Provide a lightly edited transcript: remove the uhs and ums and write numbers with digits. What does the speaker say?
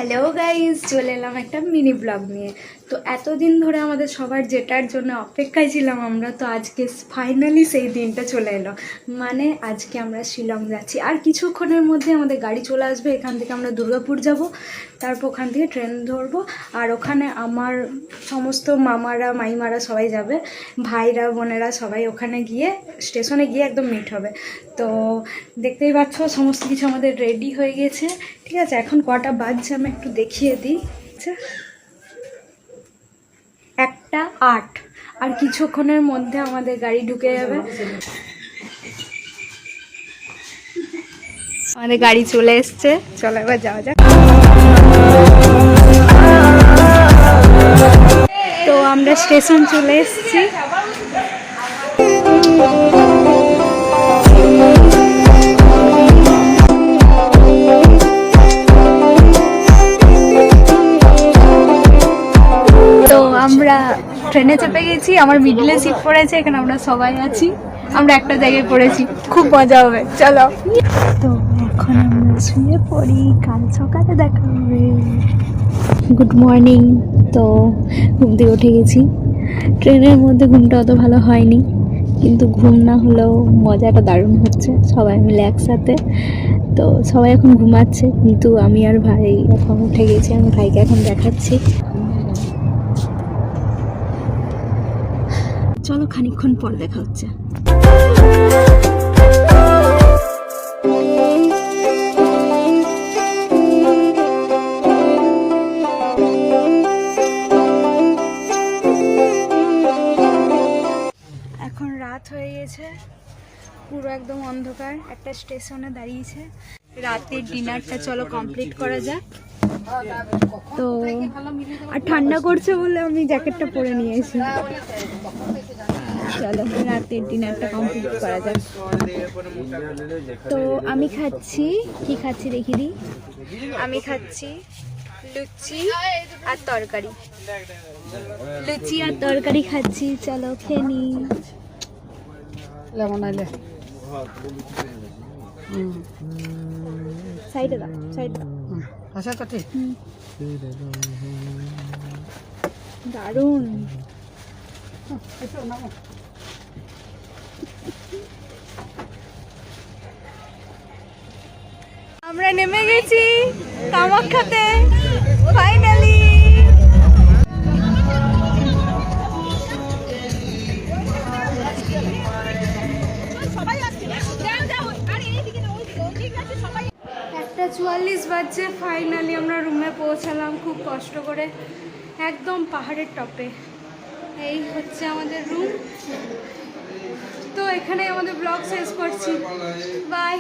Hello guys, চলে এলাম একটা মিনি ব্লগ নিয়ে। তো এতদিন ধরে আমাদের সবার যেটার জন্য অপেক্ষায় ছিলাম আমরা, তো আজকে ফাইনালি সেই দিনটা চলে এলো। মানে আজকে আমরা শিলং যাচ্ছি, আর কিছুক্ষণের মধ্যে আমাদের গাড়ি চলে আসবে। এখান থেকে আমরা দুর্গাপুর যাব, তারপর ওখান থেকে ট্রেন ধরবো। আর ওখানে আমার সমস্ত মামারা মাইমারা সবাই যাবে, ভাইরা বোনেরা সবাই ওখানে গিয়ে স্টেশনে গিয়ে একদম মিট হবে। তো দেখতেই পাচ্ছ সমস্ত কিছু আমাদের রেডি হয়ে গেছে। ঠিক আছে, এখন কটা বাজছে আমি একটু দেখিয়ে দিই। আচ্ছা, 1:08, আর কিছুক্ষণের মধ্যে আমাদের গাড়ি ঢুকে যাবে। আমাদের গাড়ি চলে এসছে, চলো এবার যাওয়া যাক। তো আমরা স্টেশন চলে এসেছি। আমরা ট্রেনে চেপে গেছি, আমার মিডলে সিট পড়েছে, এখানে আমরা সবাই আছি, আমরা একটা জায়গায় পড়েছি, খুব মজা হবে, চলো। তো এখন আমরা শুয়ে পড়ি, কাল সকালে দেখা হবে। Good morning. তো ঘুম থেকে উঠে গেছি। ট্রেনের মধ্যে ঘুমটা অত ভালো হয়নি, কিন্তু ঘুম না হলেও মজাটা দারুণ হচ্ছে, সবাই মিলে একসাথে। তো সবাই এখন ঘুমাচ্ছে, কিন্তু আমি আর ভাই এখন উঠে গেছি। আমি ভাইকে এখন দেখাচ্ছি। চলো খানিকক্ষণ পর দেখা হচ্ছে। এখন রাত হয়ে গেছে, পুরো একদম অন্ধকার। একটা স্টেশনে দাঁড়িয়েছে, রাতের ডিনারটা চলো কমপ্লিট করা যাক। তো আর ঠান্ডা করছে বলে আমি জ্যাকেটটা পরে নিয়েছি। চলো রাতের ডিনারটা কমপ্লিট করা যাক। তো আমি খাচ্ছি, কি খাচ্ছি দেখি দিই। আমি খাচ্ছি লুচি আর তরকারি, লুচি আর তরকারি খাচ্ছি। চলো খেয়ে নি। সাইডে দাও, সাইডে দাও। আচ্ছা তো ঠিক, দারুণ। আমরা নেমে গেছি কামাখ্যাতে ফাইনালি। একটা 44 বাজছে, ফাইনালি আমরা রুমে পৌঁছালাম খুব কষ্ট করে, একদম পাহাড়ের টপে। এই হচ্ছে আমাদের রুম। তো এখানে আমাদের ব্লগ শেষ করছি, বাই।